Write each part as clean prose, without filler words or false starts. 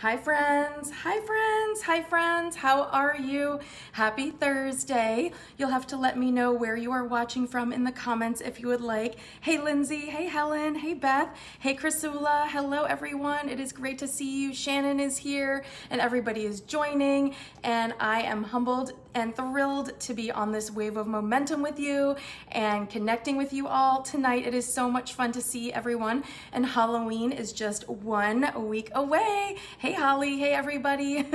Hi friends, hi friends, hi friends, how are you? Happy Thursday. You'll have to let me know where you are watching from in the comments if you would like. Hey Lindsay, hey Helen, hey Beth, hey Chrisula, hello everyone. It is great to see you. Shannon is here and everybody is joining, and I am humbled and thrilled to be on this wave of momentum with you and connecting with you all tonight. It is so much fun to see everyone, and Halloween is just 1 week away. Hey Holly, hey everybody.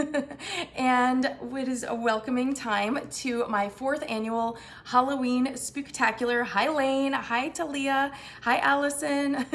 And it is a welcoming time to my 4th annual Halloween spooktacular. Hi Lane, hi Talia, hi Allison.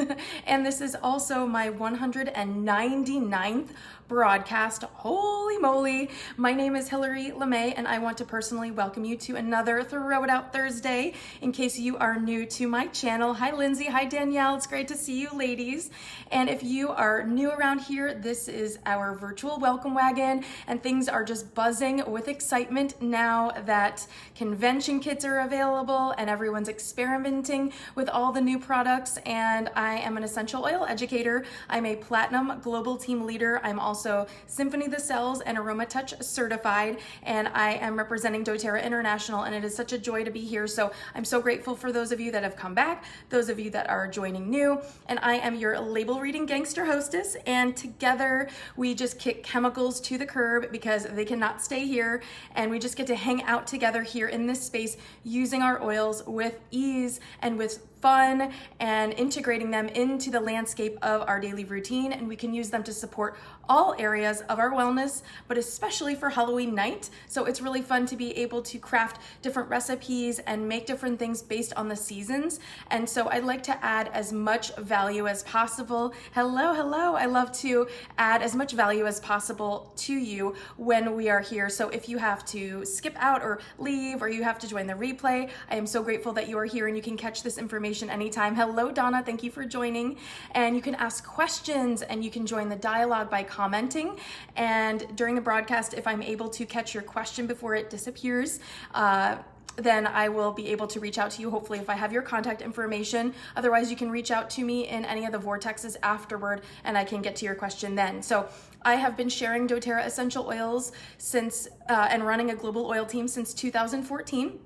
And this is also my 199th broadcast. Holy moly. My name is Hillary LaMay, and I want to personally welcome you to another Throw It Out Thursday. In case you are new to my channel, hi Lindsay, hi Danielle, it's great to see you ladies. And if you are new around here, this is our virtual welcome wagon, and things are just buzzing with excitement now that convention kits are available and everyone's experimenting with all the new products. And I am an essential oil educator. I'm a platinum global team leader. I'm also Symphony the Cells and Aroma Touch certified, and I am representing doTERRA International, and it is such a joy to be here. So I'm so grateful for those of you that have come back, those of you that are joining new, and I am your label reading gangster hostess, and together we just kick chemicals to the curb because they cannot stay here, and we just get to hang out together here in this space using our oils with ease and with fun and integrating them into the landscape of our daily routine, and we can use them to support all areas of our wellness, but especially for Halloween night. So it's really fun to be able to craft different recipes and make different things based on the seasons. And so I'd like to add as much value as possible. Hello, hello. I love to add as much value as possible to you when we are here. So if you have to skip out or leave, or you have to join the replay, I am so grateful that you are here and you can catch this information anytime. Hello, Donna. Thank you for joining. And you can ask questions and you can join the dialogue by commenting. And during the broadcast, if I'm able to catch your question before it disappears, then I will be able to reach out to you, hopefully, if I have your contact information. Otherwise, you can reach out to me in any of the vortexes afterward, and I can get to your question then. So I have been sharing doTERRA essential oils since and running a global oil team since 2014.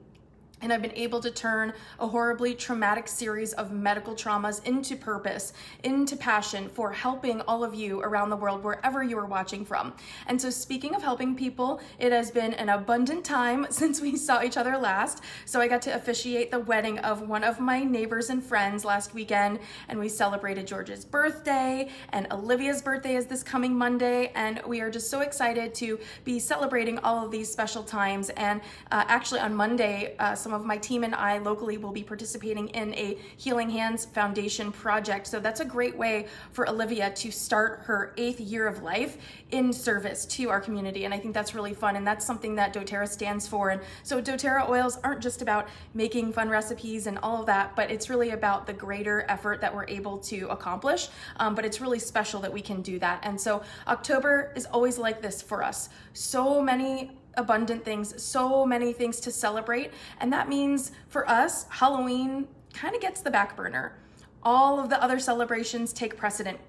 And I've been able to turn a horribly traumatic series of medical traumas into purpose, into passion for helping all of you around the world, wherever you are watching from. And so speaking of helping people, it has been an abundant time since we saw each other last. So I got to officiate the wedding of one of my neighbors and friends last weekend, and we celebrated George's birthday, and Olivia's birthday is this coming Monday. And we are just so excited to be celebrating all of these special times. And actually on Monday, some of my team and I locally will be participating in a Healing Hands Foundation project. So that's a great way for Olivia to start her 8th year of life in service to our community. And I think that's really fun. And that's something that doTERRA stands for. And so doTERRA oils aren't just about making fun recipes and all of that, but it's really about the greater effort that we're able to accomplish. But it's really special that we can do that. And so October is always like this for us. So many abundant things, so many things to celebrate. And that means for us, Halloween kind of gets the back burner. All of the other celebrations take precedent.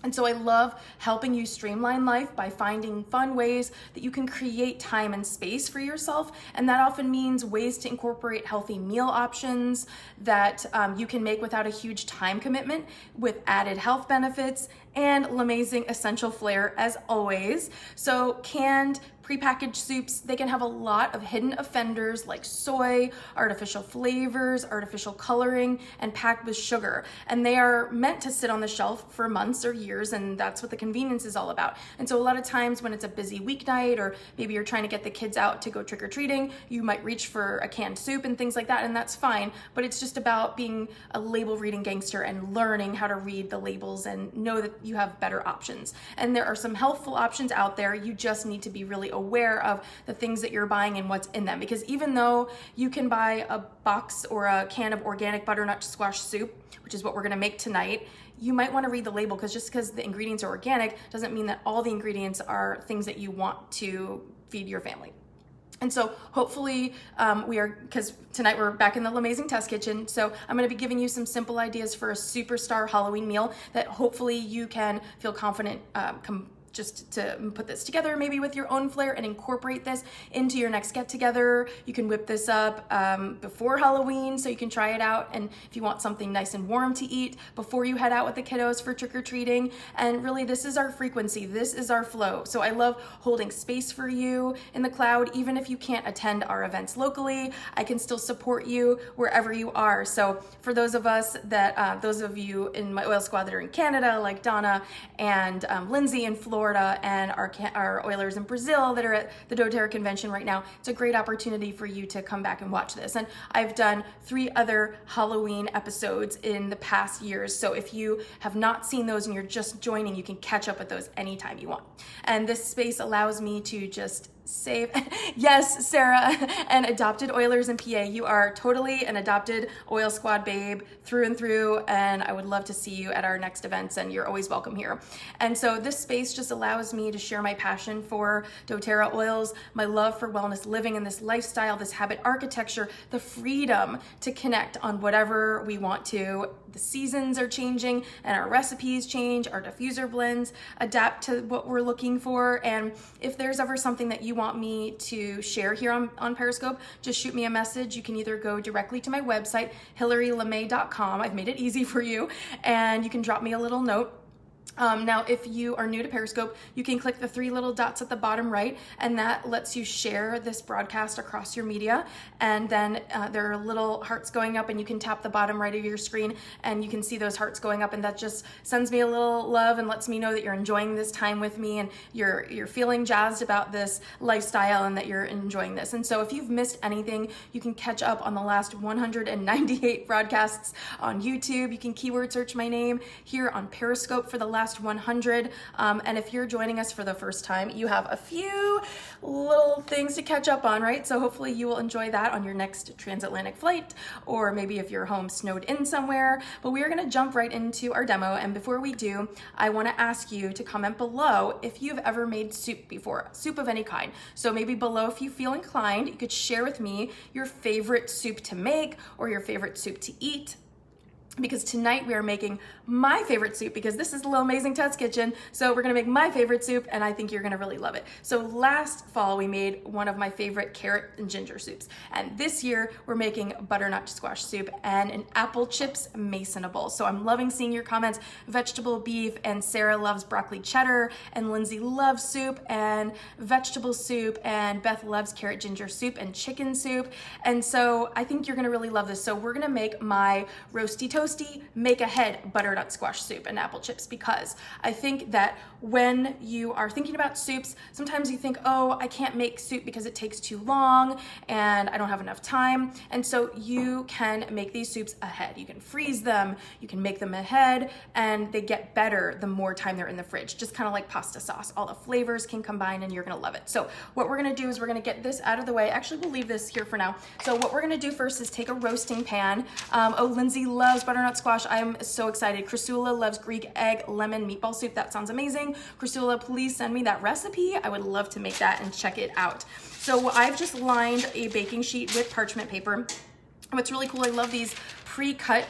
And so I love helping you streamline life by finding fun ways that you can create time and space for yourself. And that often means ways to incorporate healthy meal options that you can make without a huge time commitment, with added health benefits and LaMayzing essential flair as always. So canned, prepackaged soups, they can have a lot of hidden offenders like soy, artificial flavors, artificial coloring, and packed with sugar. And they are meant to sit on the shelf for months or years, and that's what the convenience is all about. And so a lot of times when it's a busy weeknight, or maybe you're trying to get the kids out to go trick-or-treating, you might reach for a canned soup and things like that, and that's fine. But it's just about being a label reading gangster and learning how to read the labels and know that you have better options. And there are some healthful options out there. You just need to be really aware of the things that you're buying and what's in them. Because even though you can buy a box or a can of organic butternut squash soup, which is what we're gonna make tonight, you might wanna read the label, because just because the ingredients are organic doesn't mean that all the ingredients are things that you want to feed your family. And so hopefully because tonight we're back in the LaMayzing test kitchen, so I'm gonna be giving you some simple ideas for a superstar Halloween meal that hopefully you can feel confident just to put this together maybe with your own flair and incorporate this into your next get together. You can whip this up before Halloween so you can try it out, and if you want something nice and warm to eat before you head out with the kiddos for trick-or-treating. And really, this is our frequency, this is our flow. So I love holding space for you in the cloud. Even if you can't attend our events locally, I can still support you wherever you are. So for those of us that, those of you in my oil squad that are in Canada, like Donna and Lindsay in Florida, and our oilers in Brazil that are at the doTERRA convention right now, it's a great opportunity for you to come back and watch this. And I've done 3 other Halloween episodes in the past years. So if you have not seen those and you're just joining, you can catch up with those anytime you want. And this space allows me to just save. Yes, Sarah, and adopted oilers in PA, you are totally an adopted oil squad babe through and through, and I would love to see you at our next events, and you're always welcome here. And so this space just allows me to share my passion for doTERRA oils, my love for wellness living and this lifestyle, this habit architecture, the freedom to connect on whatever we want to. The seasons are changing and our recipes change, our diffuser blends adapt to what we're looking for. And if there's ever something that you want me to share here on Periscope, just shoot me a message. You can either go directly to my website, hillarylamay.com. I've made it easy for you, and you can drop me a little note. Now, if you are new to Periscope, you can click the 3 little dots at the bottom right, and that lets you share this broadcast across your media. And then there are little hearts going up, and you can tap the bottom right of your screen, and you can see those hearts going up, and that just sends me a little love and lets me know that you're enjoying this time with me, and you're feeling jazzed about this lifestyle and that you're enjoying this. And so if you've missed anything, you can catch up on the last 198 broadcasts on YouTube. You can keyword search my name here on Periscope for the last 100. And if you're joining us for the first time, you have a few little things to catch up on, right? So hopefully you will enjoy that on your next transatlantic flight, or maybe if you're home snowed in somewhere. But we are going to jump right into our demo. And before we do, I want to ask you to comment below if you've ever made soup before, soup of any kind. So maybe below, if you feel inclined, you could share with me your favorite soup to make or your favorite soup to eat. Because tonight we are making my favorite soup, because this is the LaMayzing Test Kitchen. So we're gonna make my favorite soup, and I think you're gonna really love it. So last fall we made one of my favorite carrot and ginger soups. And this year we're making butternut squash soup and an apple chips masonable. So I'm loving seeing your comments. Vegetable beef, and Sarah loves broccoli cheddar, and Lindsay loves soup and vegetable soup, and Beth loves carrot ginger soup and chicken soup. And so I think you're gonna really love this. So we're gonna make my roasty toasty, make ahead butternut squash soup and apple chips, because I think that when you are thinking about soups, sometimes you think, oh, I can't make soup because it takes too long and I don't have enough time. And so you can make these soups ahead. You can freeze them, you can make them ahead, and they get better the more time they're in the fridge. Just kind of like pasta sauce. All the flavors can combine and you're gonna love it. So what we're gonna do is we're gonna get this out of the way. Actually, we'll leave this here for now. So what we're gonna do first is take a roasting pan. Oh, Lindsay loves butternut squash. I'm so excited. Chrysula loves Greek egg lemon meatball soup. That sounds amazing. Chrysula, please send me that recipe. I would love to make that and check it out. So I've just lined a baking sheet with parchment paper. What's really cool, I love these pre-cut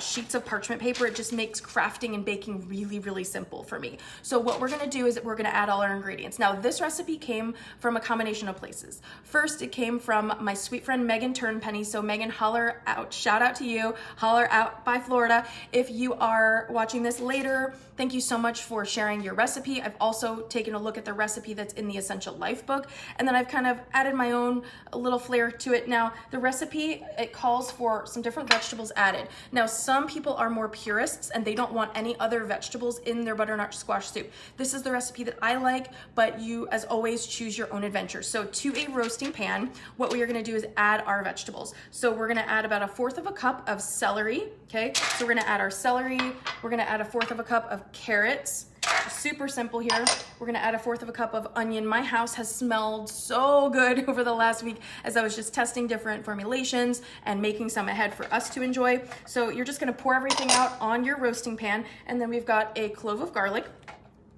sheets of parchment paper. It just makes crafting and baking really, really simple for me. So what we're gonna do is we're gonna add all our ingredients. Now, this recipe came from a combination of places. First, it came from my sweet friend Megan Turnpenny. So Megan, holler out, shout out to you, holler out by Florida. If you are watching this later, thank you so much for sharing your recipe. I've also taken a look at the recipe that's in the Essential Life book, and then I've kind of added my own little flair to it. Now, the recipe, it calls for some different vegetables added. Now, some people are more purists and they don't want any other vegetables in their butternut squash soup. This is the recipe that I like, but you, as always, choose your own adventure. So to a roasting pan, what we are gonna do is add our vegetables. So we're gonna add about 1/4 of a cup of celery, okay? So we're gonna add our celery, we're gonna add 1/4 of a cup of carrots. Super simple here. We're gonna add 1/4 of a cup of onion. My house has smelled so good over the last week as I was just testing different formulations and making some ahead for us to enjoy. So you're just gonna pour everything out on your roasting pan, and then we've got a clove of garlic,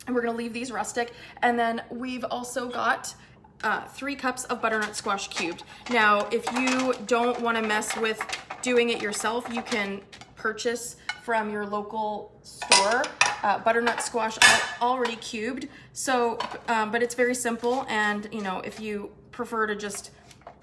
and we're gonna leave these rustic. And then we've also got 3 cups of butternut squash cubed. Now, if you don't wanna mess with doing it yourself, you can purchase from your local store butternut squash already cubed. So, but it's very simple, and you know, if you prefer to just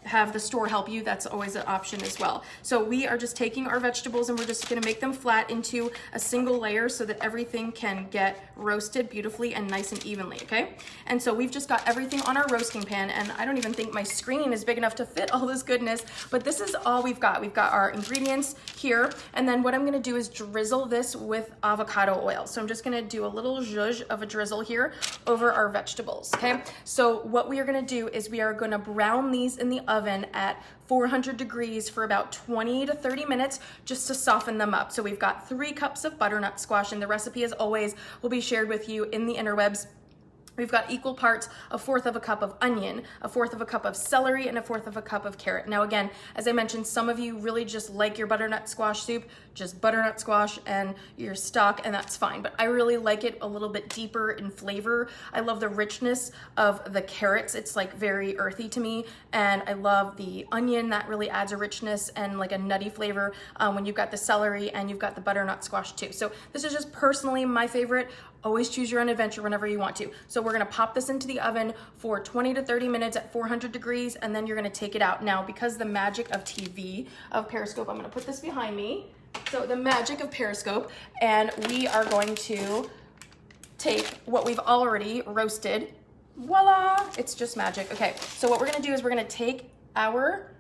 have the store help you, that's always an option as well. So we are just taking our vegetables and we're just gonna make them flat into a single layer so that everything can get roasted beautifully and nice and evenly, okay? And so we've just got everything on our roasting pan, and I don't even think my screen is big enough to fit all this goodness, but this is all we've got. We've got our ingredients here, and then what I'm gonna do is drizzle this with avocado oil. So I'm just gonna do a little zhuzh of a drizzle here over our vegetables, okay? So what we are gonna do is we are gonna brown these in the oven at 400 degrees for about 20 to 30 minutes just to soften them up. So we've got 3 cups of butternut squash, and the recipe, as always, will be shared with you in the interwebs. We've got equal parts, 1/4 of a cup of onion, 1/4 of a cup of celery, and 1/4 of a cup of carrot. Now again, as I mentioned, some of you really just like your butternut squash soup, just butternut squash and your stock, and that's fine. But I really like it a little bit deeper in flavor. I love the richness of the carrots. It's like very earthy to me. And I love the onion, that really adds a richness and like a nutty flavor when you've got the celery and you've got the butternut squash too. So this is just personally my favorite. Always choose your own adventure whenever you want to. So we're gonna pop this into the oven for 20 to 30 minutes at 400 degrees, and then you're gonna take it out. Now, because the magic of TV, of Periscope, I'm gonna put this behind me. So the magic of Periscope, and we are going to take what we've already roasted. Voila, it's just magic. Okay, so what we're gonna do is we're gonna take our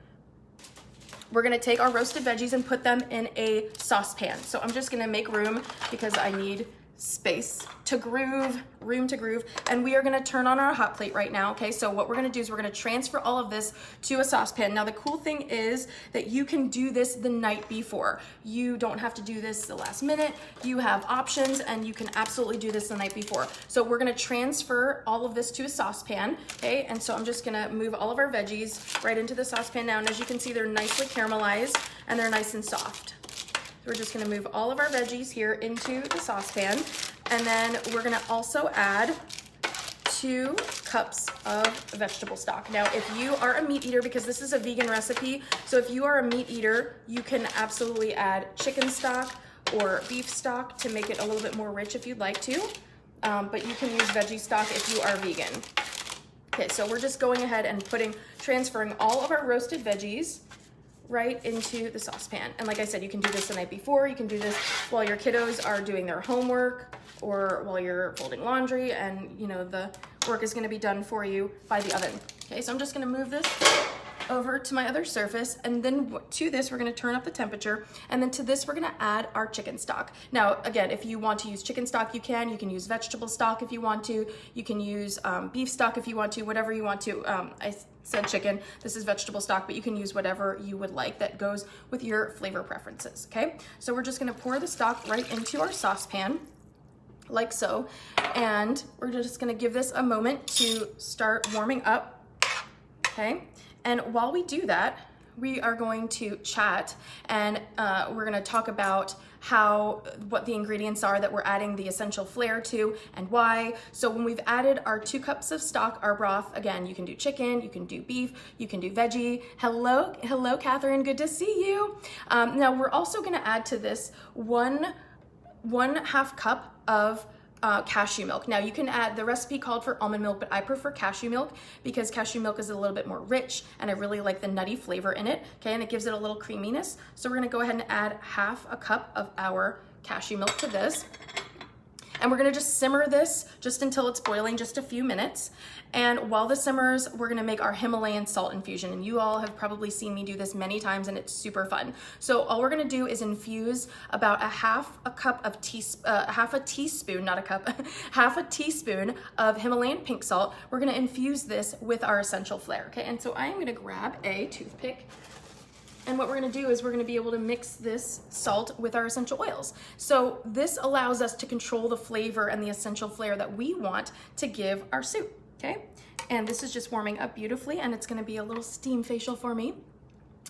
roasted veggies and put them in a saucepan. So I'm just gonna make room because I need space to groove, room to groove, and we are gonna turn on our hot plate right now, okay? So what we're gonna do is we're gonna transfer all of this to a saucepan. Now the cool thing is that you can do this the night before. You don't have to do this the last minute. You have options, and you can absolutely do this the night before. So we're gonna transfer all of this to a saucepan, okay? And so I'm just gonna move all of our veggies right into the saucepan now, and as you can see, they're nicely caramelized and they're nice and soft. We're just gonna move all of our veggies here into the saucepan, and then we're gonna also add 2 cups of vegetable stock. Now, if you are a meat eater, because this is a vegan recipe, so if you are a meat eater, you can absolutely add chicken stock or beef stock to make it a little bit more rich if you'd like to, but you can use veggie stock if you are vegan. Okay, so we're just going ahead and transferring all of our roasted veggies right into the saucepan. And like I said, you can do this the night before, you can do this while your kiddos are doing their homework or while you're folding laundry, and you know, the work is gonna be done for you by the oven. Okay, so I'm just gonna move this over to my other surface, and then to this we're gonna turn up the temperature, and then to this we're gonna add our chicken stock. Now again, if you want to use chicken stock, you can use vegetable stock if you want to, you can use beef stock if you want to, whatever you want to. I said chicken, this is vegetable stock, but you can use whatever you would like that goes with your flavor preferences, okay? So we're just gonna pour the stock right into our saucepan, like so, and we're just gonna give this a moment to start warming up, okay? And while we do that, we are going to chat, and we're gonna talk about what the ingredients are that we're adding the essential flair to and why. So when we've added our 2 cups of stock, our broth, again, you can do chicken, you can do beef, you can do veggie. Hello, Catherine, good to see you. Now we're also gonna add to this 1/2 cup of cashew milk. Now you can add, the recipe called for almond milk, but I prefer cashew milk because cashew milk is a little bit more rich, and I really like the nutty flavor in it, okay, and it gives it a little creaminess. So we're gonna go ahead and add 1/2 cup of our cashew milk to this. And we're gonna just simmer this just until it's boiling, just a few minutes. And while this simmers, we're gonna make our Himalayan salt infusion. And you all have probably seen me do this many times, and it's super fun. So all we're gonna do is infuse about half a teaspoon of Himalayan pink salt. We're gonna infuse this with our essential flair, okay? And so I am gonna grab a toothpick, and what we're gonna do is we're gonna be able to mix this salt with our essential oils. So this allows us to control the flavor and the essential flair that we want to give our soup, okay? And this is just warming up beautifully, and it's gonna be a little steam facial for me.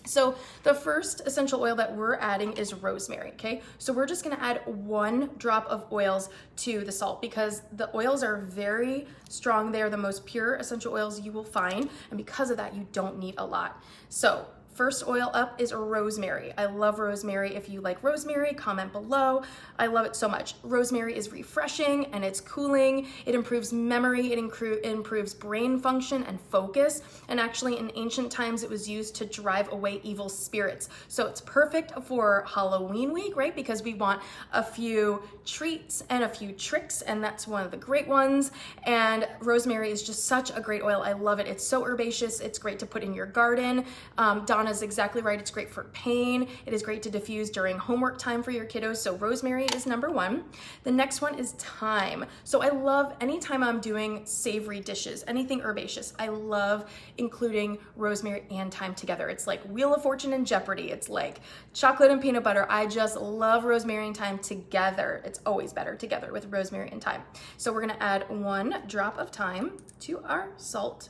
So the first essential oil that we're adding is rosemary, okay? So we're just gonna add 1 drop of oils to the salt because the oils are very strong. They are the most pure essential oils you will find, and because of that, you don't need a lot. So First oil up is rosemary. I love rosemary. If you like rosemary, comment below. I love it so much. Rosemary is refreshing and it's cooling. It improves memory. It improves brain function and focus. And actually in ancient times, it was used to drive away evil spirits. So it's perfect for Halloween week, right? Because we want a few treats and a few tricks, and that's one of the great ones. And rosemary is just such a great oil. I love it. It's so herbaceous. It's great to put in your garden. Donna's exactly right. It's great for pain. It is great to diffuse during homework time for your kiddos. So rosemary is number one. The next one is thyme. So I love anytime I'm doing savory dishes, anything herbaceous, I love including rosemary and thyme together. It's like Wheel of Fortune and Jeopardy. It's like chocolate and peanut butter. I just love rosemary and thyme together. It's always better together with rosemary and thyme. So we're gonna add 1 drop of thyme to our salt.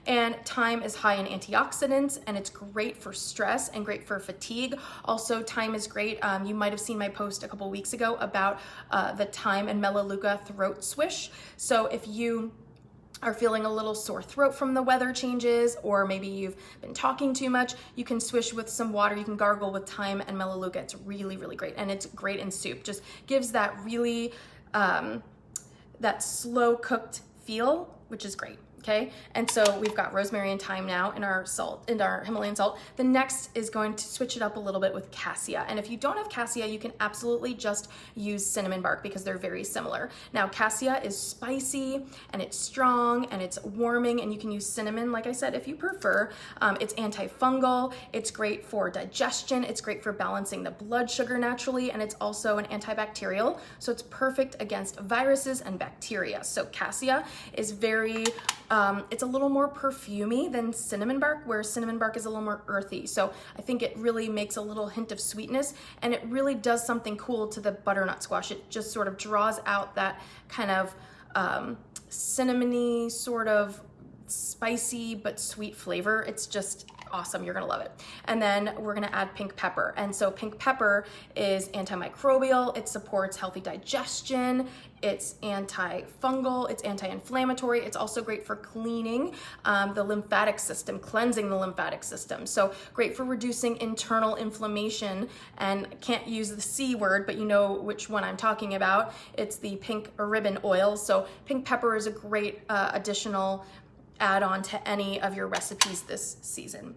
And thyme is high in antioxidants, and it's great for stress and great for fatigue. Also, thyme is great. You might have seen my post a couple weeks ago about the thyme and melaleuca throat swish. So if you are feeling a little sore throat from the weather changes, or maybe you've been talking too much, you can swish with some water. You can gargle with thyme and melaleuca. It's really, really great. And it's great in soup. Just gives that really, that slow cooked feel, which is great. Okay, and so we've got rosemary and thyme now in our salt, in our Himalayan salt. The next is going to switch it up a little bit with cassia. And if you don't have cassia, you can absolutely just use cinnamon bark because they're very similar. Now, cassia is spicy and it's strong and it's warming, and you can use cinnamon, like I said, if you prefer. It's antifungal, it's great for digestion, it's great for balancing the blood sugar naturally, and it's also an antibacterial. So it's perfect against viruses and bacteria. So cassia is very, it's a little more perfumey than cinnamon bark, where cinnamon bark is a little more earthy. So I think it really makes a little hint of sweetness, and it really does something cool to the butternut squash. It just sort of draws out that kind of cinnamony, sort of spicy but sweet flavor. It's just awesome. You're gonna love it. And then we're gonna add pink pepper. And so pink pepper is antimicrobial. It supports healthy digestion. It's antifungal. It's anti-inflammatory. It's also great for cleaning the lymphatic system, cleansing the lymphatic system. So great for reducing internal inflammation. And can't use the C word, but you know which one I'm talking about. It's the pink ribbon oil. So pink pepper is a great additional add-on to any of your recipes this season.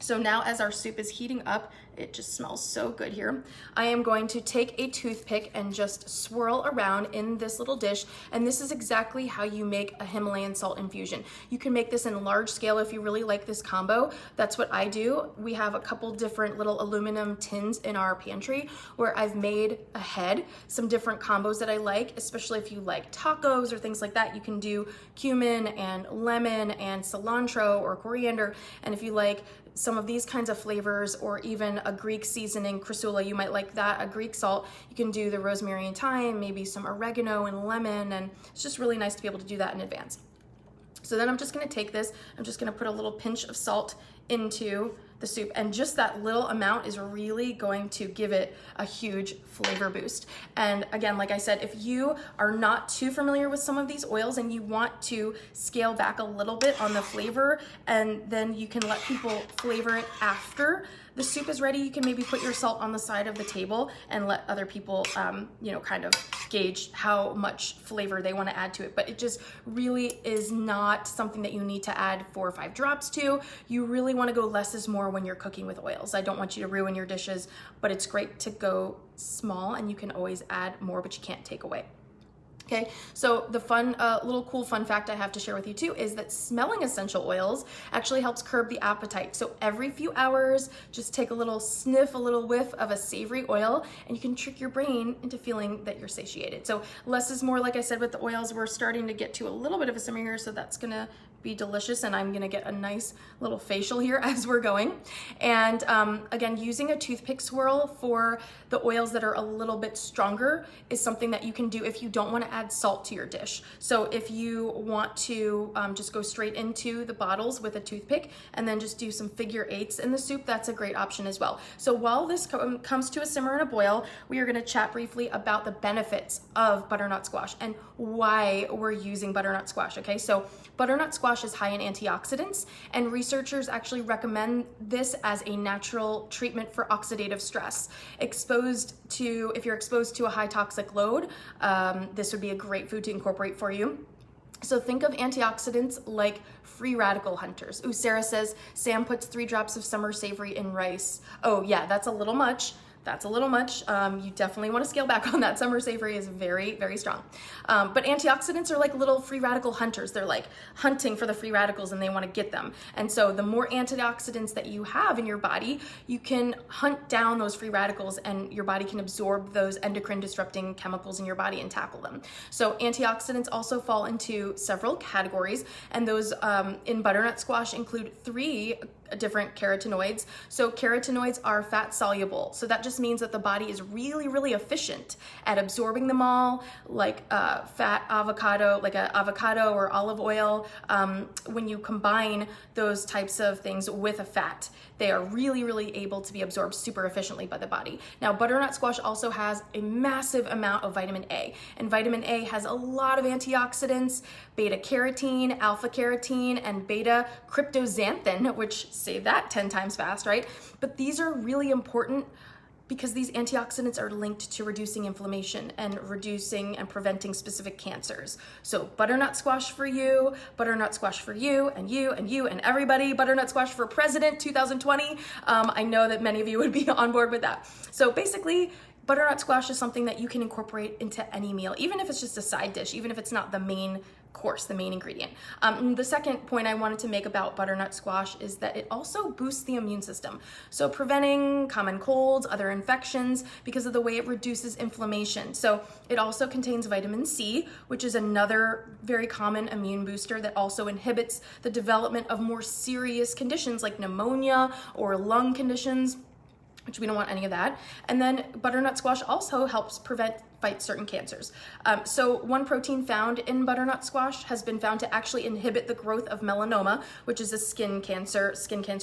So now as our soup is heating up, it just smells so good here, I am going to take a toothpick and just swirl around in this little dish. And this is exactly how you make a Himalayan salt infusion. You can make this in large scale if you really like this combo. That's what I do. We have a couple different little aluminum tins in our pantry where I've made ahead some different combos that I like, especially if you like tacos or things like that. You can do cumin and lemon and cilantro or coriander. And if you like some of these kinds of flavors, or even a Greek seasoning, chrysula, you might like that, a Greek salt, you can do the rosemary and thyme, maybe some oregano and lemon, and it's just really nice to be able to do that in advance. So then I'm just gonna take this, I'm just gonna put a little pinch of salt into the soup, and just that little amount is really going to give it a huge flavor boost. And again, like I said, if you are not too familiar with some of these oils and you want to scale back a little bit on the flavor, and then you can let people flavor it after the soup is ready, you can maybe put your salt on the side of the table and let other people, you know, kind of gauge how much flavor they want to add to it. But it just really is not something that you need to add 4 or 5 drops to. You really want to go less is more when you're cooking with oils. I don't want you to ruin your dishes, but it's great to go small, and you can always add more, but you can't take away. Okay, so the fun, little cool fun fact I have to share with you too is that smelling essential oils actually helps curb the appetite. So every few hours, just take a little sniff, a little whiff of a savory oil, and you can trick your brain into feeling that you're satiated. So less is more, like I said, with the oils. We're starting to get to a little bit of a simmer here, so that's gonna be delicious, and I'm gonna get a nice little facial here as we're going. And again, using a toothpick swirl for the oils that are a little bit stronger is something that you can do if you don't want to add salt to your dish. So if you want to just go straight into the bottles with a toothpick and then just do some figure 8s in the soup, that's a great option as well. So while this comes to a simmer and a boil, we are gonna chat briefly about the benefits of butternut squash and why we're using butternut squash, okay? So butternut squash squash is high in antioxidants, and researchers actually recommend this as a natural treatment for oxidative stress. If you're exposed to a high toxic load, this would be a great food to incorporate for you. So think of antioxidants like free radical hunters. Ooh, Sarah says, Sam puts 3 drops of summer savory in rice. Oh yeah, that's a little much. That's a little much. You definitely want to scale back on that. Summer savory is very, very strong. But antioxidants are like little free radical hunters. They're like hunting for the free radicals and they want to get them. And so the more antioxidants that you have in your body, you can hunt down those free radicals and your body can absorb those endocrine disrupting chemicals in your body and tackle them. So antioxidants also fall into several categories, and those in butternut squash include 3 different carotenoids. So carotenoids are fat soluble. So that just means that the body is really, really efficient at absorbing them all, like fat avocado, like an avocado or olive oil. When you combine those types of things with a fat, they are really, really able to be absorbed super efficiently by the body. Now, butternut squash also has a massive amount of vitamin A, and vitamin A has a lot of antioxidants, beta carotene, alpha carotene, and beta cryptoxanthin, which say that 10 times fast, right? But these are really important because these antioxidants are linked to reducing inflammation and reducing and preventing specific cancers. So butternut squash for you, butternut squash for you, and you, and you, and everybody, butternut squash for President 2020. I know that many of you would be on board with that. So basically, butternut squash is something that you can incorporate into any meal, even if it's just a side dish, even if it's not the main course, the main ingredient. The second point I wanted to make about butternut squash is that it also boosts the immune system. So preventing common colds, other infections, because of the way it reduces inflammation. So it also contains vitamin C, which is another very common immune booster that also inhibits the development of more serious conditions like pneumonia or lung conditions, which we don't want any of that. And then butternut squash also helps fight certain cancers. So one protein found in butternut squash has been found to actually inhibit the growth of melanoma, which is a skin cancer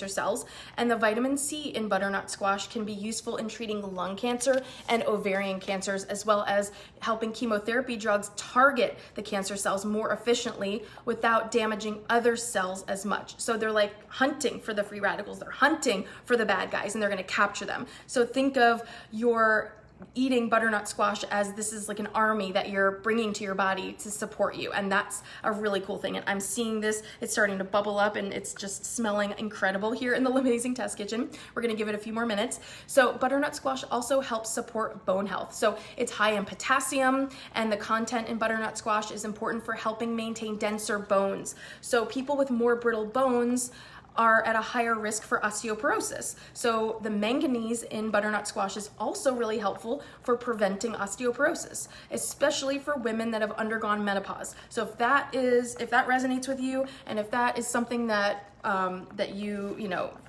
cells. And the vitamin C in butternut squash can be useful in treating lung cancer and ovarian cancers, as well as helping chemotherapy drugs target the cancer cells more efficiently without damaging other cells as much. So they're like hunting for the free radicals, they're hunting for the bad guys, and they're gonna capture them. So think of your eating butternut squash as this is like an army that you're bringing to your body to support you, and that's a really cool thing. And I'm seeing this, it's starting to bubble up and it's just smelling incredible here in the LaMayzing test kitchen. We're gonna give it a few more minutes. So butternut squash also helps support bone health. So it's high in potassium, and the content in butternut squash is important for helping maintain denser bones. So people with more brittle bones are at a higher risk for osteoporosis. So the manganese in butternut squash is also really helpful for preventing osteoporosis, especially for women that have undergone menopause. So if that resonates with you, and if that is something that that you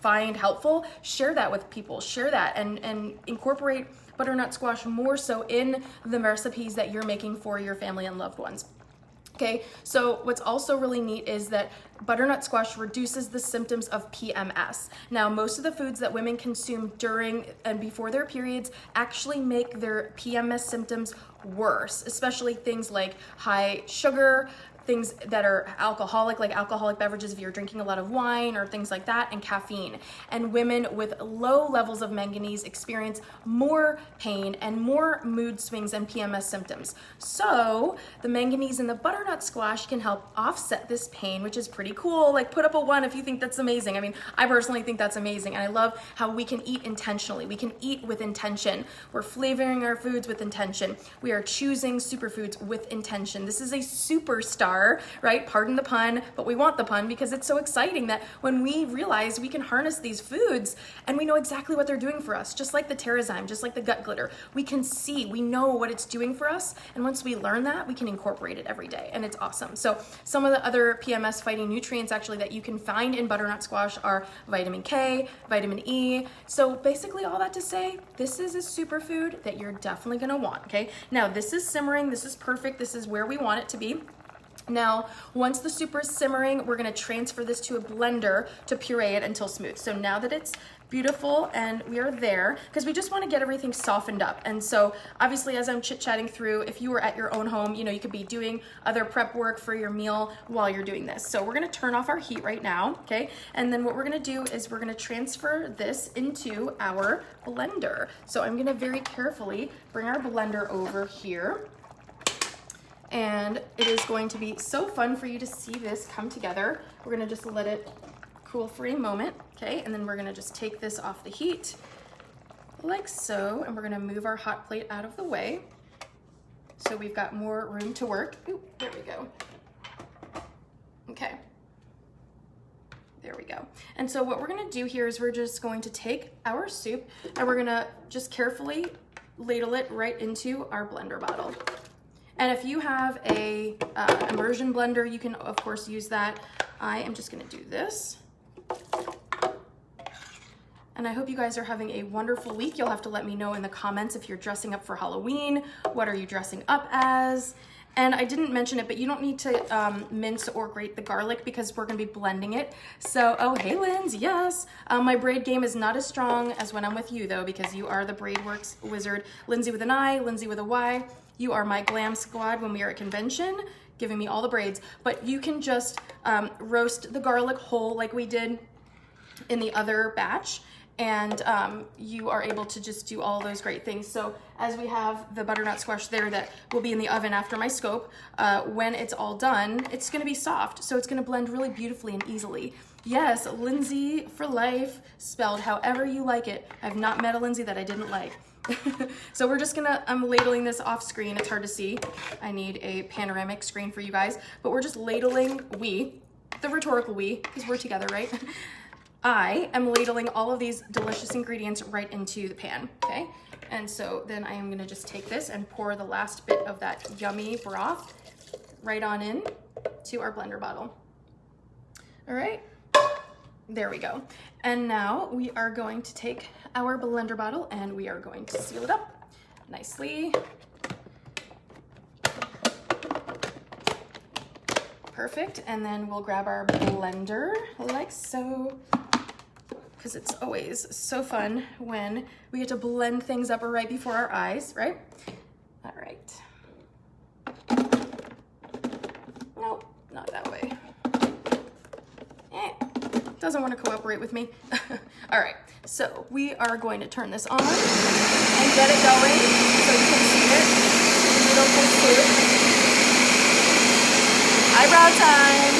find helpful, share that with people. Share that and incorporate butternut squash more so in the recipes that you're making for your family and loved ones. Okay, so what's also really neat is that butternut squash reduces the symptoms of PMS. Now, most of the foods that women consume during and before their periods actually make their PMS symptoms worse, especially things like high sugar, things that are alcoholic, like alcoholic beverages if you're drinking a lot of wine or things like that, and caffeine. And women with low levels of manganese experience more pain and more mood swings and PMS symptoms. So the manganese in the butternut squash can help offset this pain, which is pretty cool. Like, put up a 1 if you think that's amazing. I mean, I personally think that's amazing. And I love how we can eat intentionally. We can eat with intention. We're flavoring our foods with intention. We are choosing superfoods with intention. This is a superstar, right? Pardon the pun, but we want the pun because it's so exciting that when we realize we can harness these foods and we know exactly what they're doing for us, just like the Terrazyme, just like the gut glitter, we can see, we know what it's doing for us. And once we learn that, we can incorporate it every day, and it's awesome. So some of the other PMS fighting nutrients actually that you can find in butternut squash are vitamin K, vitamin E. So basically all that to say, this is a superfood that you're definitely gonna want, okay? Now this is simmering, this is perfect, this is where we want it to be. Now, once the soup is simmering, we're gonna transfer this to a blender to puree it until smooth. So now that it's beautiful, and we are there because we just want to get everything softened up. And so obviously, as I'm chit-chatting through, if you were at your own home, you know, you could be doing other prep work for your meal while you're doing this. So we're going to turn off our heat right now, okay? And then what we're going to do is we're going to transfer this into our blender. So I'm going to very carefully bring our blender over here. And it is going to be so fun for you to see this come together. We're going to just let it cool for a moment, okay? And then we're gonna just take this off the heat like so, and we're gonna move our hot plate out of the way so we've got more room to work. Ooh, there we go. Okay, there we go. And so what we're gonna do here is we're just going to take our soup and we're gonna just carefully ladle it right into our blender bottle. And if you have a immersion blender, you can of course use that. I am just gonna do this. And I hope you guys are having a wonderful week. You'll have to let me know in the comments if you're dressing up for Halloween. What are you dressing up as? And I didn't mention it, but you don't need to mince or grate the garlic because we're gonna be blending it. So, oh, hey, Linz, yes. My braid game is not as strong as when I'm with you though, because you are the braid works wizard. Lindsay with an I, Lindsay with a Y. You are my glam squad when we are at convention, giving me all the braids. But you can just roast the garlic whole like we did in the other batch. And you are able to just do all those great things. So as we have the butternut squash there that will be in the oven after my scope, when it's all done, it's gonna be soft. So it's gonna blend really beautifully and easily. Yes, Lindsay for life, spelled however you like it. I've not met a Lindsay that I didn't like. So we're just gonna, I'm ladling this off screen. It's hard to see. I need a panoramic screen for you guys, but we're just ladling, the rhetorical we, because we're together, right? I am ladling all of these delicious ingredients right into the pan, okay? And so then I am gonna just take this and pour the last bit of that yummy broth right on in to our blender bottle. All right, there we go. And now we are going to take our blender bottle and we are going to seal it up nicely. Perfect, and then we'll grab our blender like so, because it's always so fun when we get to blend things up right before our eyes, right? All right. Nope, not that way. Doesn't want to cooperate with me. All right, so we are going to turn this on and get it going so you can see it. Beautiful soup. Eyebrow time.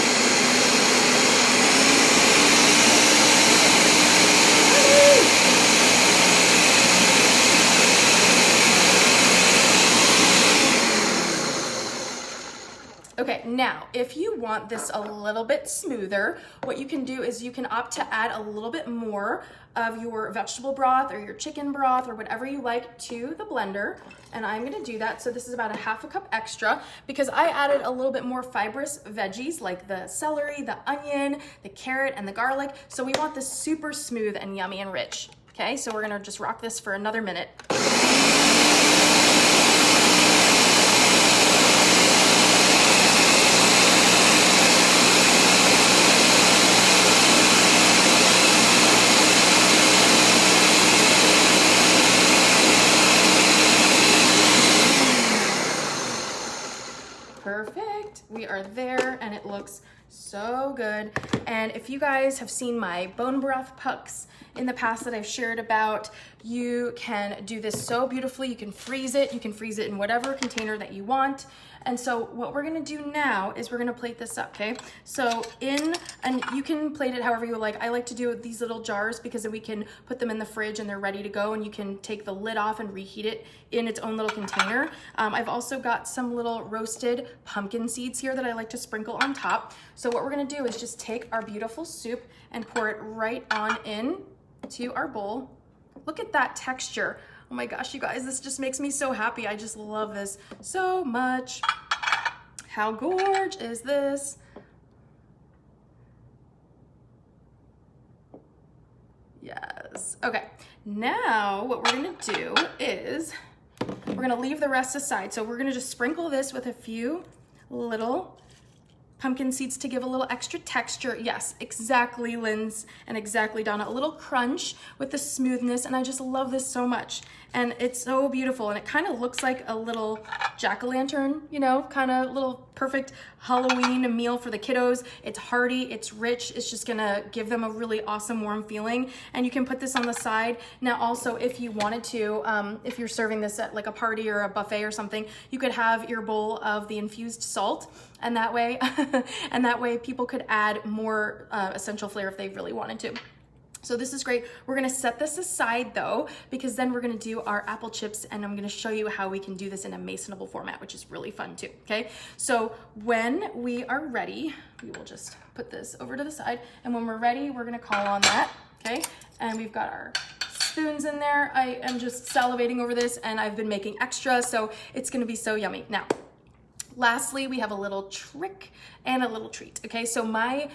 Okay, now, if you want this a little bit smoother, what you can do is you can opt to add a little bit more of your vegetable broth or your chicken broth or whatever you like to the blender. And I'm gonna do that. So this is about a ½ cup extra because I added a little bit more fibrous veggies like the celery, the onion, the carrot, and the garlic. So we want this super smooth and yummy and rich. Okay, so we're gonna just rock this for another minute. Perfect, we are there and it looks so good. And if you guys have seen my bone broth pucks in the past that I've shared about, you can do this so beautifully. You can freeze it in whatever container that you want. And so what we're gonna do now is we're gonna plate this up, okay? So and you can plate it however you like. I like to do these little jars because then we can put them in the fridge and they're ready to go and you can take the lid off and reheat it in its own little container. I've also got some little roasted pumpkin seeds here that I like to sprinkle on top. So what we're gonna do is just take our beautiful soup and pour it right on in to our bowl. Look at that texture. Oh my gosh, you guys, this just makes me so happy. I just love this so much. How gorge is this? Yes. Okay, now what we're gonna do is we're gonna leave the rest aside. So we're gonna just sprinkle this with a few little pumpkin seeds to give a little extra texture. Yes, exactly, Linz, and exactly, Donna. A little crunch with the smoothness, and I just love this so much. And it's so beautiful, and it kind of looks like a little jack-o'-lantern, you know, kind of little perfect Halloween meal for the kiddos. It's hearty, it's rich, it's just gonna give them a really awesome warm feeling. And you can put this on the side. Now also, if you wanted to, if you're serving this at like a party or a buffet or something, you could have your bowl of the infused salt, and that way, people could add more essential flair if they really wanted to. So this is great. We're gonna set this aside though, because then we're gonna do our apple chips, and I'm gonna show you how we can do this in a masonable format, which is really fun too, okay? So when we are ready, we will just put this over to the side, and when we're ready, we're gonna call on that, okay? And we've got our spoons in there. I am just salivating over this, and I've been making extra, so it's gonna be so yummy. Now, lastly, we have a little trick and a little treat, okay? So my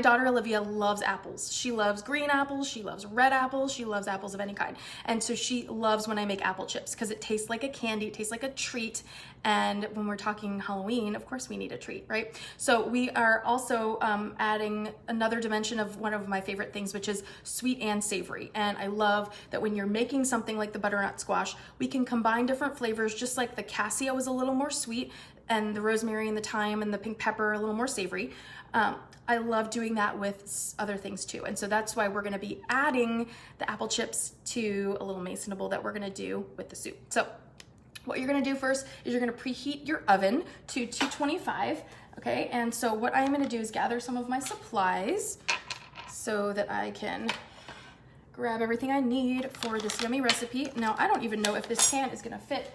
daughter Olivia loves apples. She loves green apples, she loves red apples, she loves apples of any kind. And so she loves when I make apple chips because it tastes like a candy, it tastes like a treat. And when we're talking Halloween, of course we need a treat, right? So we are also adding another dimension of one of my favorite things, which is sweet and savory. And I love that when you're making something like the butternut squash, we can combine different flavors, just like the cassia was a little more sweet, and the rosemary and the thyme and the pink pepper a little more savory. I love doing that with other things too. And so that's why we're gonna be adding the apple chips to a little masonable that we're gonna do with the soup. So what you're gonna do first is you're gonna preheat your oven to 225, okay? And so what I'm gonna do is gather some of my supplies so that I can grab everything I need for this yummy recipe. Now, I don't even know if this pan is gonna fit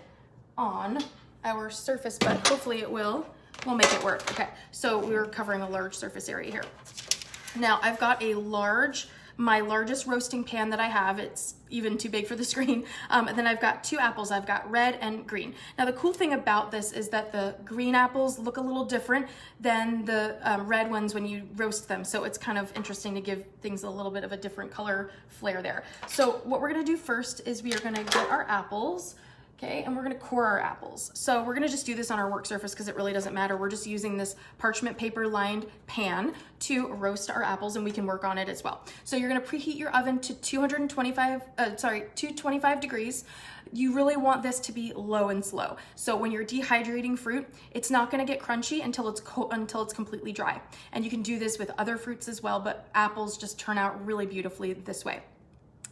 on our surface, but hopefully it will. We'll make it work. Okay, so we're covering a large surface area here. Now I've got my largest roasting pan that I have. It's even too big for the screen. And then I've got two apples. I've got red and green. Now the cool thing about this is that the green apples look a little different than the red ones when you roast them. So it's kind of interesting to give things a little bit of a different color flair there. So what we're gonna do first is we are gonna get our apples. Okay, and we're gonna core our apples. So we're gonna just do this on our work surface because it really doesn't matter. We're just using this parchment paper lined pan to roast our apples, and we can work on it as well. So you're gonna preheat your oven to 225 degrees. You really want this to be low and slow. So when you're dehydrating fruit, it's not gonna get crunchy until it's completely dry. And you can do this with other fruits as well, but apples just turn out really beautifully this way.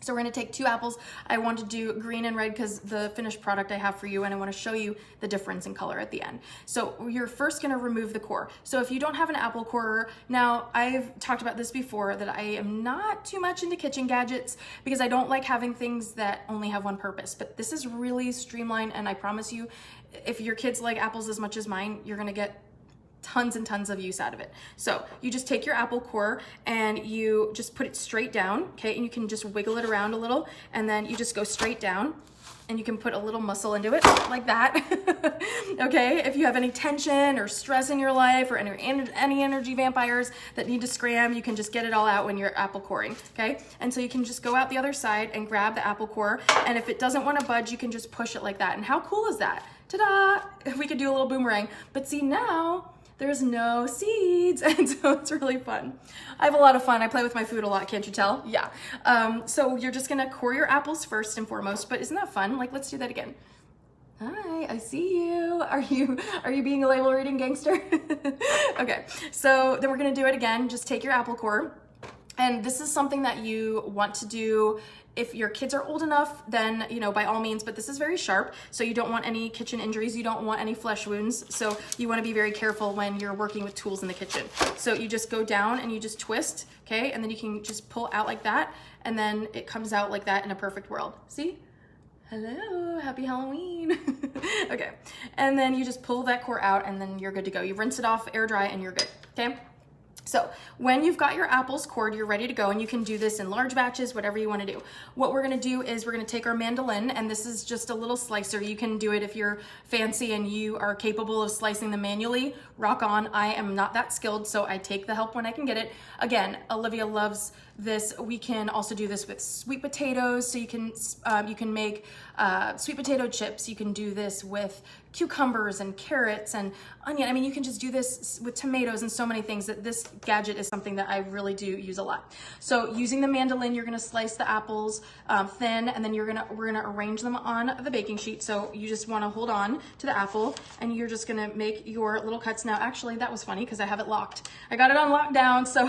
So we're gonna take two apples. I want to do green and red because the finished product I have for you, and I wanna show you the difference in color at the end. So you're first gonna remove the core. So if you don't have an apple corer, now I've talked about this before, that I am not too much into kitchen gadgets because I don't like having things that only have one purpose, but this is really streamlined, and I promise you, if your kids like apples as much as mine, you're gonna get tons and tons of use out of it. So you just take your apple core and you just put it straight down, okay? And you can just wiggle it around a little, and then you just go straight down, and you can put a little muscle into it like that. Okay, if you have any tension or stress in your life or any energy vampires that need to scram, you can just get it all out when you're apple coring, okay? And so you can just go out the other side and grab the apple core, and if it doesn't want to budge, you can just push it like that. And how cool is that? Ta-da! We could do a little boomerang. But see, now there's no seeds, and so it's really fun. I have a lot of fun. I play with my food a lot, can't you tell? Yeah. So you're just gonna core your apples first and foremost, but isn't that fun? Like, let's do that again. Hi, I see you. Are you being a label reading gangster? Okay, so then we're gonna do it again. Just take your apple core, and this is something that you want to do if your kids are old enough, then, you know, by all means, but this is very sharp, so you don't want any kitchen injuries, you don't want any flesh wounds, so you wanna be very careful when you're working with tools in the kitchen. So you just go down and you just twist, okay? And then you can just pull out like that, and then it comes out like that in a perfect world. See? Hello, happy Halloween. Okay, and then you just pull that core out, and then you're good to go. You rinse it off, air dry, and you're good, okay? So when you've got your apples cored, you're ready to go, and you can do this in large batches, whatever you want to do. What we're going to do is we're going to take our mandolin, and this is just a little slicer. You can do it if you're fancy and you are capable of slicing them manually. Rock on. I am not that skilled, so I take the help when I can get it. Again, Olivia loves this. We can also do this with sweet potatoes, so you can make sweet potato chips. You can do this with cucumbers and carrots and onion. I mean, you can just do this with tomatoes and so many things. That this gadget is something that I really do use a lot. So using the mandolin, you're gonna slice the apples thin, and then we're gonna arrange them on the baking sheet. So you just wanna hold on to the apple, and you're just gonna make your little cuts. Now, actually, that was funny because I have it locked. I got it on lockdown, so,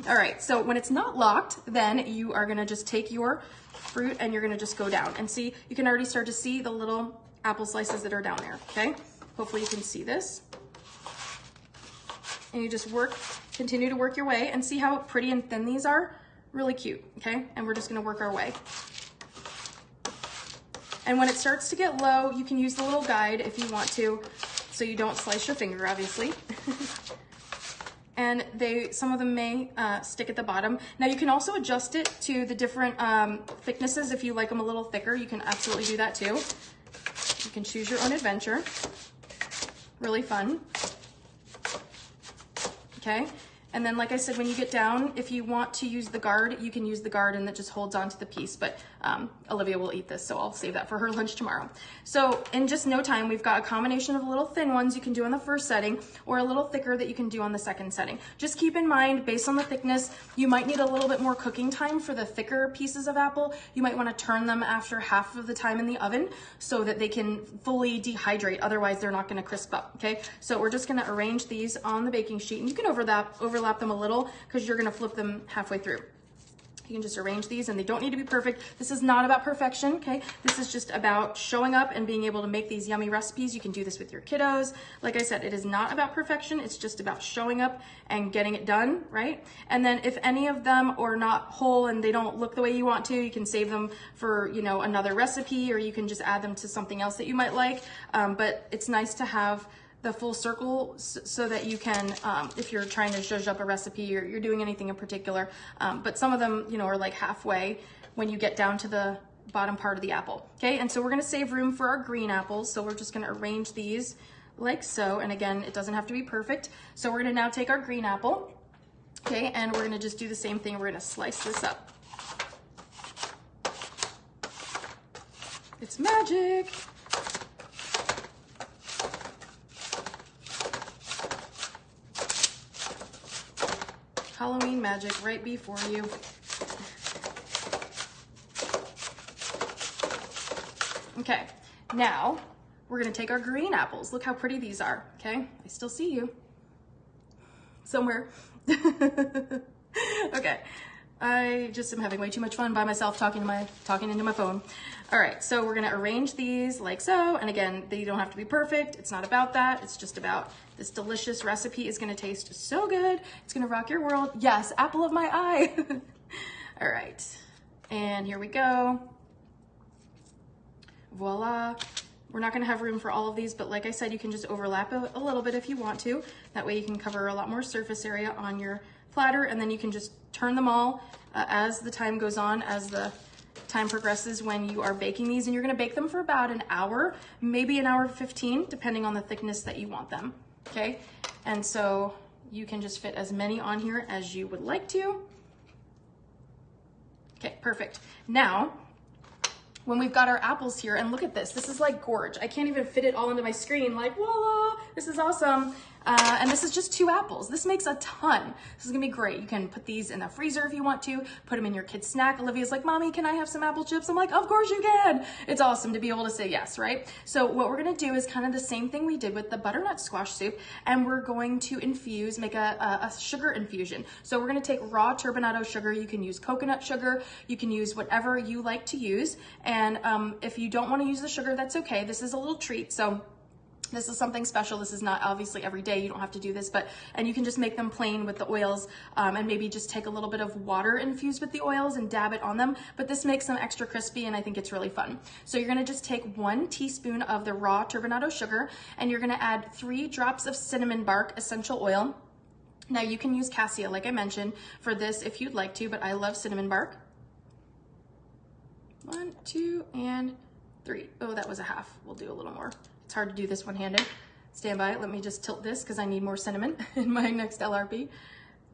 all right. So when it's not locked, then you are gonna just take your fruit and you're gonna just go down. And see, you can already start to see the little apple slices that are down there, okay? Hopefully you can see this. And you just continue to work your way, and see how pretty and thin these are? Really cute, okay? And we're just gonna work our way. And when it starts to get low, you can use the little guide if you want to, so you don't slice your finger, obviously. And some of them may stick at the bottom. Now you can also adjust it to the different thicknesses. If you like them a little thicker, you can absolutely do that too. You can choose your own adventure. Really fun. Okay. And then, like I said, when you get down, if you want to use the guard, you can use the guard, and that just holds onto the piece. But Olivia will eat this, so I'll save that for her lunch tomorrow. So in just no time, we've got a combination of little thin ones you can do on the first setting, or a little thicker that you can do on the second setting. Just keep in mind, based on the thickness, you might need a little bit more cooking time for the thicker pieces of apple. You might want to turn them after half of the time in the oven so that they can fully dehydrate. Otherwise, they're not going to crisp up, okay? So we're just going to arrange these on the baking sheet, and you can overlap them a little because you're going to flip them halfway through. You can just arrange these, and they don't need to be perfect. This is not about perfection, okay? This is just about showing up and being able to make these yummy recipes. You can do this with your kiddos. Like I said, it is not about perfection. It's just about showing up and getting it done, right? And then if any of them are not whole and they don't look the way you want to, you can save them for, you know, another recipe, or you can just add them to something else that you might like. But it's nice to have the full circle so that you can, if you're trying to zhuzh up a recipe or you're doing anything in particular, but some of them, you know, are like halfway when you get down to the bottom part of the apple, okay? And so we're gonna save room for our green apples, so we're just gonna arrange these like so, and again, it doesn't have to be perfect. So we're gonna now take our green apple, okay, and we're gonna just do the same thing. We're gonna slice this up. It's magic. Halloween magic right before you. Okay, now we're gonna take our green apples. Look how pretty these are, okay? I still see you somewhere. Okay, I just am having way too much fun by myself talking into my phone. All right, so we're gonna arrange these like so, and again, they don't have to be perfect. It's not about that. It's just about this delicious recipe is gonna taste so good. It's gonna rock your world. Yes, apple of my eye. All right, and here we go. Voila. We're not gonna have room for all of these, but like I said, you can just overlap a little bit if you want to. That way you can cover a lot more surface area on your platter, and then you can just turn them all as the time goes on, as the time progresses when you are baking these. And you're gonna bake them for about an hour, maybe an hour 15, depending on the thickness that you want them, okay? And so you can just fit as many on here as you would like to. Okay, perfect. Now, when we've got our apples here, and look at this, this is like gorge. I can't even fit it all into my screen, like voila, this is awesome. And this is just 2 apples. This makes a ton. This is gonna be great. You can put these in the freezer if you want to, put them in your kid's snack. Olivia's like, Mommy, can I have some apple chips? I'm like, of course you can. It's awesome to be able to say yes, right? So what we're gonna do is kind of the same thing we did with the butternut squash soup, and we're going to make a sugar infusion. So we're gonna take raw turbinado sugar. You can use coconut sugar. You can use whatever you like to use. And if you don't wanna use the sugar, that's okay. This is a little treat. So this is something special. This is not obviously every day. You don't have to do this, and you can just make them plain with the oils, and maybe just take a little bit of water infused with the oils and dab it on them. But this makes them extra crispy, and I think it's really fun. So you're gonna just take 1 teaspoon of the raw turbinado sugar, and you're gonna add 3 drops of cinnamon bark essential oil. Now you can use cassia, like I mentioned, for this if you'd like to, but I love cinnamon bark. 1, 2, and 3. Oh, that was a half. We'll do a little more. It's hard to do this one-handed. Stand by, let me just tilt this because I need more cinnamon in my next LRP.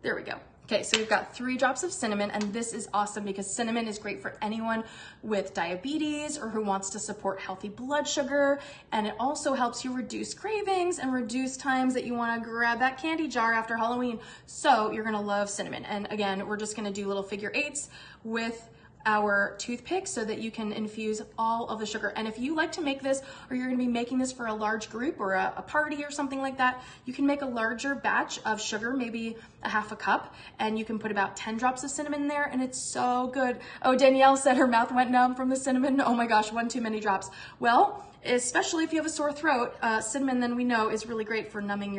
There we go. Okay, so we've got 3 drops of cinnamon, and this is awesome because cinnamon is great for anyone with diabetes or who wants to support healthy blood sugar, and it also helps you reduce cravings and reduce times that you want to grab that candy jar after Halloween. So you're gonna love cinnamon. And again, we're just gonna do little figure 8s with our toothpick so that you can infuse all of the sugar. And if you like to make this, or you're gonna be making this for a large group or a party or something like that, you can make a larger batch of sugar, maybe a half a cup, and you can put about 10 drops of cinnamon in there, and it's so good. Oh, Danielle said her mouth went numb from the cinnamon. Oh my gosh, 1 too many drops. Well, especially if you have a sore throat, cinnamon, then we know, is really great for numbing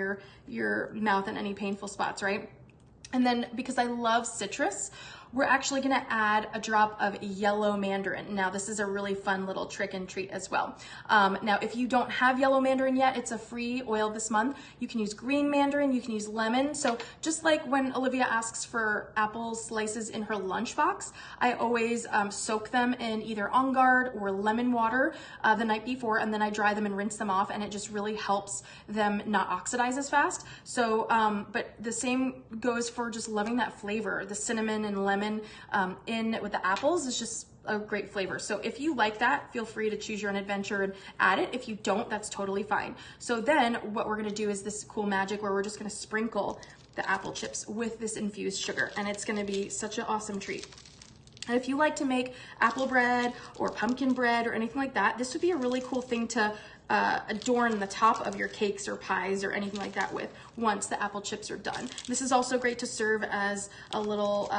your mouth and any painful spots, right? And then because I love citrus, we're actually gonna add a drop of yellow mandarin. Now this is a really fun little trick and treat as well. Now if you don't have yellow mandarin yet, it's a free oil this month. You can use green mandarin, you can use lemon. So just like when Olivia asks for apple slices in her lunchbox, I always soak them in either On Guard or lemon water the night before, and then I dry them and rinse them off, and it just really helps them not oxidize as fast. So, but the same goes for just loving that flavor. The cinnamon and lemon in with the apples is just a great flavor. So if you like that, feel free to choose your own adventure and add it. If you don't, that's totally fine. So then what we're gonna do is this cool magic where we're just gonna sprinkle the apple chips with this infused sugar, and it's gonna be such an awesome treat. And if you like to make apple bread or pumpkin bread or anything like that, this would be a really cool thing to adorn the top of your cakes or pies or anything like that with once the apple chips are done. This is also great to serve as a little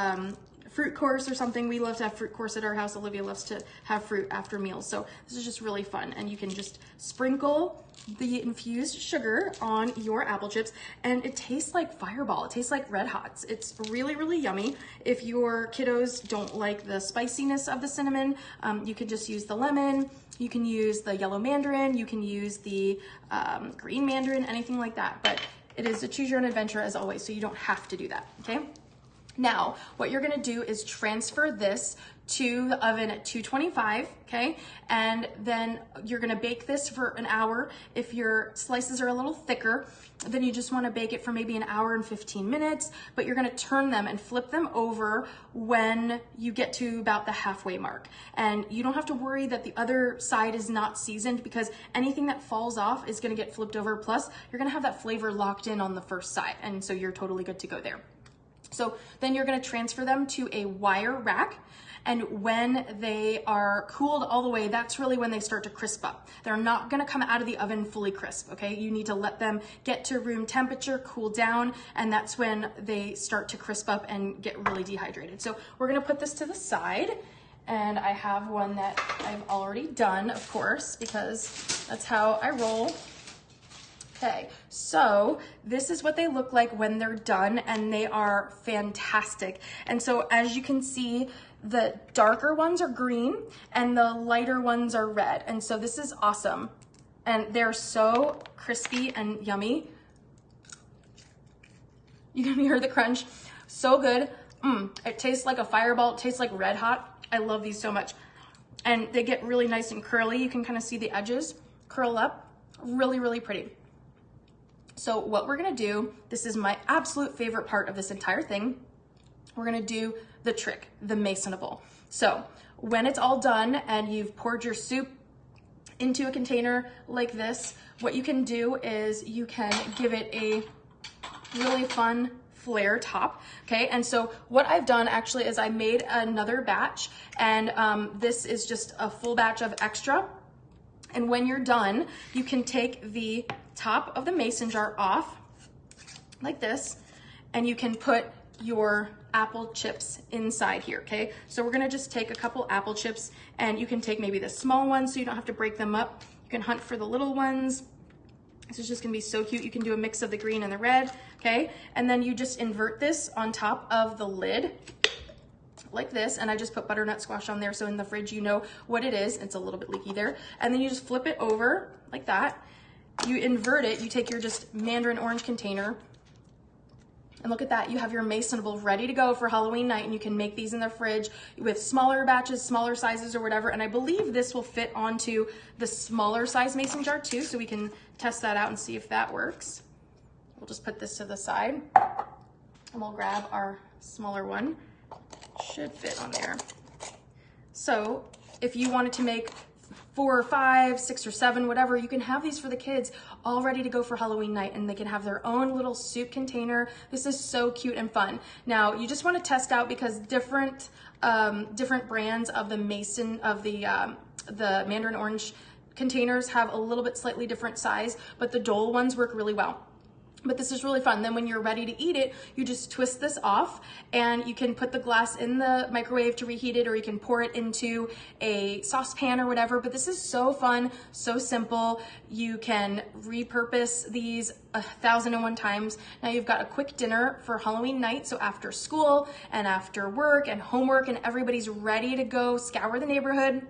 fruit course or something. We love to have fruit course at our house. Olivia loves to have fruit after meals. So this is just really fun. And you can just sprinkle the infused sugar on your apple chips, and it tastes like Fireball. It tastes like Red Hots. It's really, really yummy. If your kiddos don't like the spiciness of the cinnamon, you can just use the lemon. You can use the yellow mandarin. You can use the green mandarin, anything like that. But it is a choose your own adventure as always, so you don't have to do that, okay? Now, what you're gonna do is transfer this to the oven at 225, okay? And then you're gonna bake this for an hour. If your slices are a little thicker, then you just wanna bake it for maybe an hour and 15 minutes, but you're gonna turn them and flip them over when you get to about the halfway mark. And you don't have to worry that the other side is not seasoned, because anything that falls off is gonna get flipped over. Plus, you're gonna have that flavor locked in on the first side, and so you're totally good to go there. So then you're gonna transfer them to a wire rack, and when they are cooled all the way, that's really when they start to crisp up. They're not gonna come out of the oven fully crisp, okay? You need to let them get to room temperature, cool down, and that's when they start to crisp up and get really dehydrated. So we're gonna put this to the side, and I have one that I've already done, of course, because that's how I roll. Okay, so this is what they look like when they're done, and they are fantastic. And so as you can see, the darker ones are green and the lighter ones are red. And so this is awesome. And they're so crispy and yummy. You can hear the crunch. So good. It tastes like a Fireball. It tastes like Red Hot. I love these so much. And they get really nice and curly. You can kind of see the edges curl up. Really, really pretty. So what we're gonna do, this is my absolute favorite part of this entire thing. We're gonna do the trick, the masonable. So when it's all done and you've poured your soup into a container like this, what you can do is you can give it a really fun flair top, okay? And so what I've done actually is I made another batch, and this is just a full batch of extra. And when you're done, you can take the top of the mason jar off like this, and you can put your apple chips inside here, okay? So we're gonna just take a couple apple chips, and you can take maybe the small ones so you don't have to break them up. You can hunt for the little ones. This is just gonna be so cute. You can do a mix of the green and the red, okay? And then you just invert this on top of the lid like this, and I just put butternut squash on there, so in the fridge you know what it is. It's a little bit leaky there. And then you just flip it over like that. You invert it, you take your just mandarin orange container, and look at that, you have your masonable ready to go for Halloween night, and you can make these in the fridge with smaller batches, smaller sizes or whatever. And I believe this will fit onto the smaller size mason jar too, so we can test that out and see if that works. We'll just put this to the side. And we'll grab our smaller one. Should fit on there. So if you wanted to make 4 or 5, 6 or 7, whatever, you can have these for the kids all ready to go for Halloween night, and they can have their own little soup container. This is so cute and fun. Now you just want to test out, because different brands of the the mandarin orange containers have a little bit slightly different size, but the Dole ones work really well. But this is really fun. Then when you're ready to eat it, you just twist this off, and you can put the glass in the microwave to reheat it, or you can pour it into a saucepan or whatever. But this is so fun, so simple. You can repurpose these 1,001 times. Now you've got a quick dinner for Halloween night. So after school and after work and homework, and everybody's ready to go scour the neighborhood,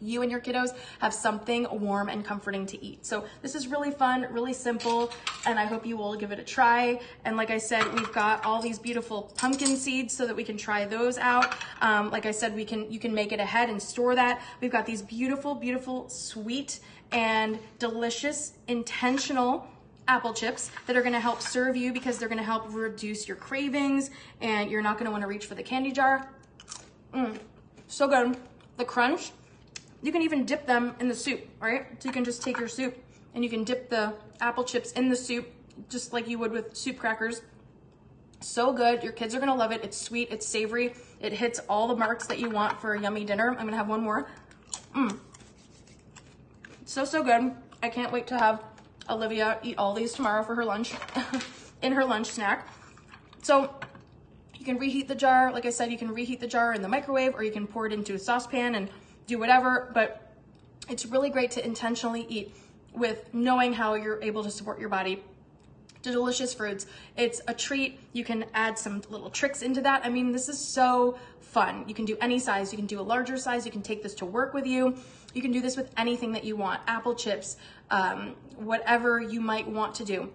you and your kiddos have something warm and comforting to eat. So this is really fun, really simple, and I hope you will give it a try. And like I said, we've got all these beautiful pumpkin seeds so that we can try those out. Like I said, you can make it ahead and store that. We've got these beautiful, beautiful, sweet and delicious, intentional apple chips that are gonna help serve you, because they're gonna help reduce your cravings, and you're not gonna wanna reach for the candy jar. So good. The crunch. You can even dip them in the soup, right? So you can just take your soup and you can dip the apple chips in the soup, just like you would with soup crackers. So good. Your kids are gonna love it. It's sweet, it's savory. It hits all the marks that you want for a yummy dinner. I'm gonna have one more. So good. I can't wait to have Olivia eat all these tomorrow for her lunch, in her lunch snack. So you can reheat the jar. Like I said, you can reheat the jar in the microwave, or you can pour it into a saucepan and do whatever, but it's really great to intentionally eat with knowing how you're able to support your body. Delicious fruits. It's a treat. You can add some little tricks into that. I mean, this is so fun. You can do any size. You can do a larger size. You can take this to work with you. You can do this with anything that you want. Apple chips, whatever you might want to do.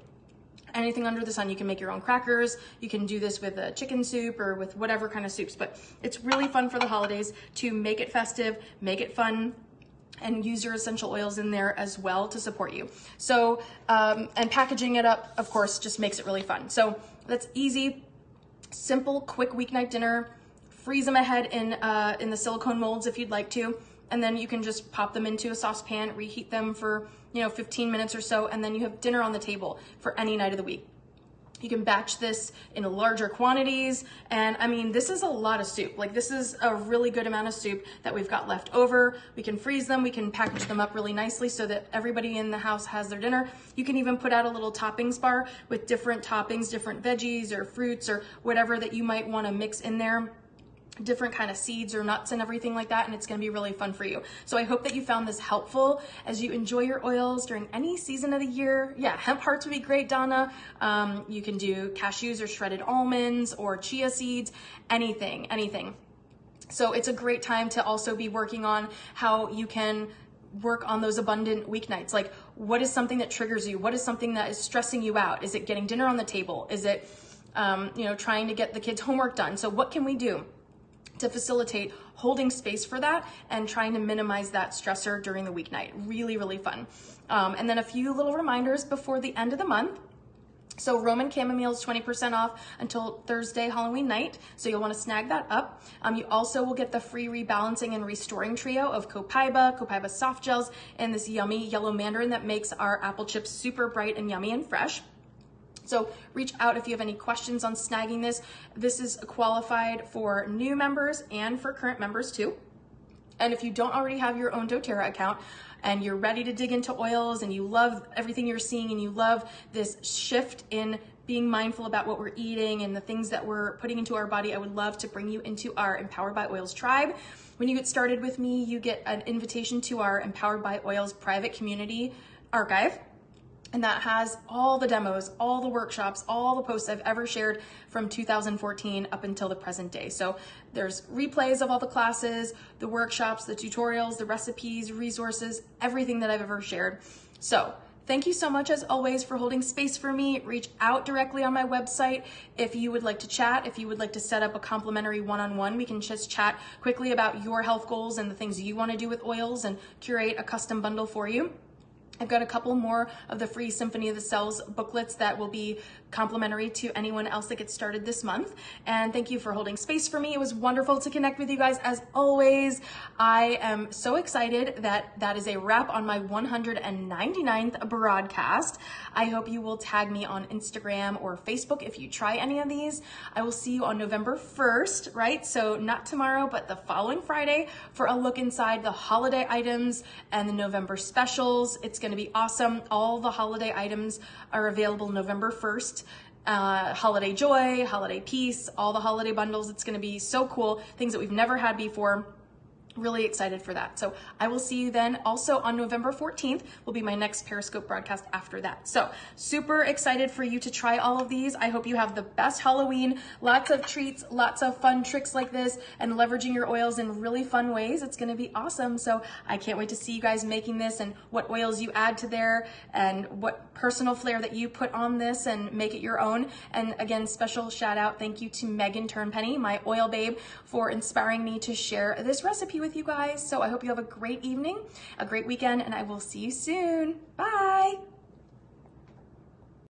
Anything under the sun. You can make your own crackers. You can do this with a chicken soup or with whatever kind of soups, but it's really fun for the holidays to make it festive, make it fun, and use your essential oils in there as well to support you. So, and packaging it up, of course, just makes it really fun. So that's easy, simple, quick weeknight dinner. Freeze them ahead in the silicone molds if you'd like to, and then you can just pop them into a saucepan, reheat them for 15 minutes or so, and then you have dinner on the table for any night of the week. You can batch this in larger quantities, and I mean, this is a lot of soup. Like, this is a really good amount of soup that we've got left over. We can freeze them, we can package them up really nicely so that everybody in the house has their dinner. You can even put out a little toppings bar with different toppings, different veggies or fruits or whatever that you might want to mix in there, different kind of seeds or nuts and everything like that, and it's going to be really fun for you. So I hope that you found this helpful as you enjoy your oils during any season of the year. Yeah, hemp hearts would be great, Donna. You can do cashews or shredded almonds or chia seeds, anything. So it's a great time to also be working on how you can work on those abundant weeknights. Like, what is something that triggers you? What is something that is stressing you out? Is it getting dinner on the table? Is it trying to get the kids' homework done? So what can we do to facilitate holding space for that and trying to minimize that stressor during the weeknight? Really, really fun. And then a few little reminders before the end of the month. So Roman chamomile is 20% off until Thursday, Halloween night. So you'll want to snag that up. You also will get the free rebalancing and restoring trio of copaiba soft gels, and this yummy yellow mandarin that makes our apple chips super bright and yummy and fresh. So reach out if you have any questions on snagging this. This is qualified for new members and for current members too. And if you don't already have your own doTERRA account and you're ready to dig into oils and you love everything you're seeing and you love this shift in being mindful about what we're eating and the things that we're putting into our body, I would love to bring you into our Empowered by Oils tribe. When you get started with me, you get an invitation to our Empowered by Oils private community archive. And that has all the demos, all the workshops, all the posts I've ever shared from 2014 up until the present day. So there's replays of all the classes, the workshops, the tutorials, the recipes, resources, everything that I've ever shared. So thank you so much, as always, for holding space for me. Reach out directly on my website if you would like to chat, if you would like to set up a complimentary one-on-one. We can just chat quickly about your health goals and the things you want to do with oils and curate a custom bundle for you. I've got a couple more of the free Symphony of the Cells booklets that will be complimentary to anyone else that gets started this month. And thank you for holding space for me. It was wonderful to connect with you guys as always. I am so excited that that is a wrap on my 199th broadcast. I hope you will tag me on Instagram or Facebook if you try any of these. I will see you on November 1st, right? So not tomorrow, but the following Friday for a look inside the holiday items and the November specials. It's going to be awesome. All the holiday items are available November 1st. Holiday joy, holiday peace, all the holiday bundles. It's going to be so cool. Things that we've never had before. Really excited for that. So I will see you then. Also on November 14th will be my next Periscope broadcast after that. So super excited for you to try all of these. I hope you have the best Halloween, lots of treats, lots of fun tricks like this, and leveraging your oils in really fun ways. It's going to be awesome. So I can't wait to see you guys making this and what oils you add to there and what personal flair that you put on this and make it your own. And again, special shout out. Thank you to Megan Turnpenny, my oil babe, for inspiring me to share this recipe with you guys. So I hope you have a great evening, a great weekend, and I will see you soon. Bye.